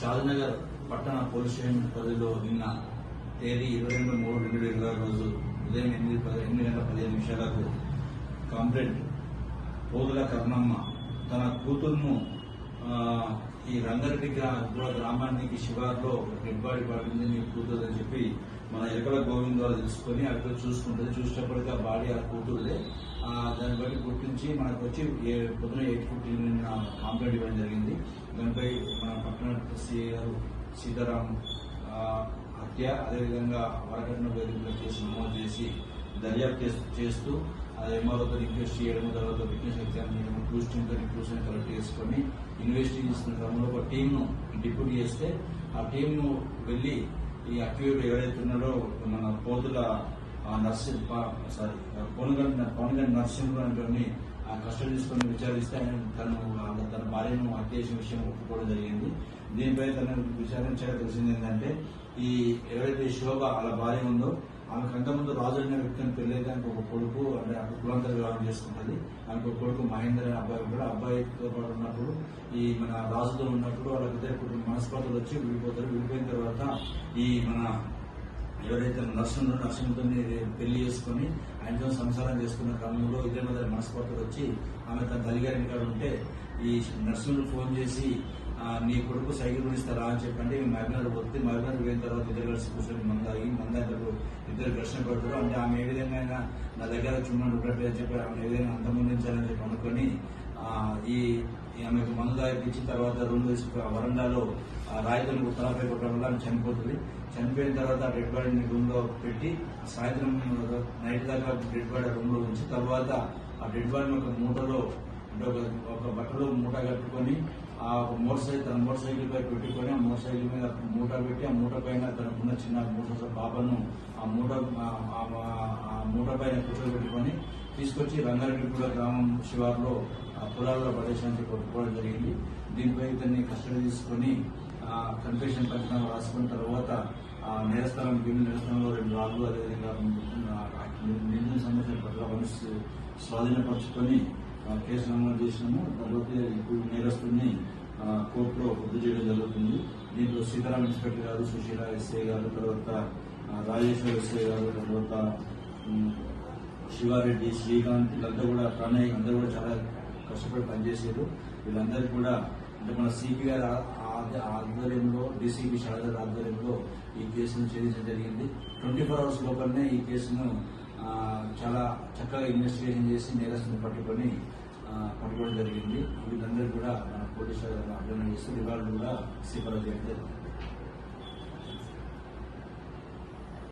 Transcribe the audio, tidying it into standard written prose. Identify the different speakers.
Speaker 1: షాద్నగర్ పట్టణ police station పరిధిలో నిన్న తేదీ 22/3/2020 రోజు ఉదయం 8:15 కంప్లైంట్ పోదుల కర్ణమ్మ తన కూతురును ఈ రంగారెడ్డి గ్రామానికి శివార్లో డెడ్ బాడీ పడింది నీ కూతురు అని చెప్పి మన ఎలకల గోవింద్ ద్వారా తెలుసుకొని అక్కడ చూసుకుంటుంది. చూసేటప్పటికీ ఆ బాడీ ఆ కూతురుదే. దాన్ని బట్టి గుర్తించి మనకు వచ్చి పొద్దున 8:15 కంప్లైంట్ ఇవ్వడం జరిగింది. దానిపై మన పట్టణ సిఐ గారు సీతారాం హత్య అదేవిధంగా వరకట్న వేదికలో కేసు నమోదు చేసి దర్యాప్తు చేస్తూ ఎంఆర్ఓతో రిక్వెస్ట్ చేయడం, తర్వాత విట్నెస్ ఎగ్జామినేషన్ క్లూస్ టీమ్తో క్లూస్ కలెక్ట్ చేసుకొని ఇన్వెస్టిగేషన్ చేస్తున్న క్రమంలో ఒక టీంను డిప్యూట్ చేస్తే ఆ టీంను వెళ్లి ఈ అక్యూడ్ ఎవరైతే ఉన్నారో మన పోతుల పవన్గండి నర్సింహ్ అనేటువంటి కస్టడీ తీసుకొని విచారిస్తే ఆయన తన భార్యను హత్య చేసిన విషయం ఒప్పుకోవడం జరిగింది. దీనిపై తన విచారించగా తెలిసింది ఏంటంటే ఈ ఎవరైతే శోభ వాళ్ళ భార్య ఉందో ఆమెకు అంతకుముందు రాజు అనే వ్యక్తిని పెళ్ళైతే ఆయనకు ఒక కొడుకు అంటే అక్కడ కులాంతర వివాహం చేసుకుంటుంది. ఆయనకు ఒక కొడుకు మహేంద్ర అనే అబ్బాయి కూడా అబ్బాయితో పాటు ఉన్నప్పుడు ఈ మన రాజుతో ఉన్నప్పుడు వాళ్ళకిద్దరు కుటుంబ మనస్పర్ధలు వచ్చి విడిపోతారు. విడిపోయిన తర్వాత ఈ మన ఎవరైతే నర్సింహతో పెళ్లి చేసుకుని ఆయనతో సంసారం చేసుకున్న క్రమంలో ఇద్దరి మధ్య మనస్పర్ధలు వచ్చి ఆమె తన తల్లిగారి కాడ ఉంటే ఈ నర్సింహుడు ఫోన్ చేసి నీ కొడుకు సైకిల్ కొనిస్తారా అని చెప్పంటే మహబూబ్నగర్ పోతే మహబూబ్నగర్ పోయిన తర్వాత ఇద్దరు కలిసి కూర్చొని మందాకు ఇద్దరు ఘర్షణ పడతారు. అంటే ఆమె ఏ విధంగా అయినా నా దగ్గర చున్నాడు ఉండట్లేదు అని చెప్పి ఆమె ఏ విధంగా అంతమొందించాలని చెప్పి అనుకొని ఆమెకు మందు దాయిపించిన తర్వాత రూమ్ వేసి వరండాలో రాయితను తలపై కొట్టడం వల్ల ఆమె చనిపోతుంది. చనిపోయిన తర్వాత డెడ్ బాడీని రూమ్ లో పెట్టి సాయంత్రం నైట్ దాకా డెడ్ బాడీ రూమ్ లో ఉంచి తర్వాత ఆ డెడ్ బాడీని ఒక మూటలో అంటే ఒక బట్టలో మూట కట్టుకొని ఆ తన మోటార్ సైకిల్ పై పెట్టుకొని ఆ మోటార్ సైకిల్ మీద మూట పెట్టి ఆ మూట పైన తనకున్న చిన్న 3 సంవత్సరాల పాపను ఆ మూట పైన కూర్చోబెట్టుకొని తీసుకొచ్చి రంగారెడ్డిగూడ గ్రామం శివార్లో పొలాల్లో పడేసానికి కొట్టుకోవడం జరిగింది. దీనిపై ఇతన్ని కస్టడీ తీసుకొని కన్ఫెషన్ పత్రం రాసుకున్న తర్వాత నేరస్థలం నేరస్థలంలో 2 రాళ్ళు అదేవిధంగా నిందితులకు సంబంధించిన పత్రాలను స్వాధీనపరుచుకొని కేసు నమోదు చేసినాము. తర్వాత ఇప్పుడు నేరస్తుని కోర్టులో రద్దు చేయడం జరుగుతుంది. దీంట్లో సీతారాం ఇన్స్పెక్టర్ గారు, సుశీల ఎస్ఐ గారు, తర్వాత రాజేశ్వర్ ఎస్ఐ గారు, తర్వాత శివారెడ్డి, శ్రీకాంత్ వీళ్ళంతా కూడా ప్రణయ్ అందరూ కూడా చాలా కష్టపడి పనిచేశారు. వీళ్ళందరికీ కూడా అంటే మన సిపి గారి ఆధ్వర్యంలో డీసీపీ షాదర్ ఆధ్వర్యంలో ఈ కేసును ఛేదించడం జరిగింది. 24 hours లోపలనే ఈ కేసును చాలా చక్కగా ఇన్వెస్టిగేషన్ చేసి నేరస్తుని పట్టుకోవడం జరిగింది. వీళ్ళందరూ కూడా పోలీసులు అభ్యర్థన చేస్తూ రివార్డు కూడా స్వీకారం చేయడం జరిగింది.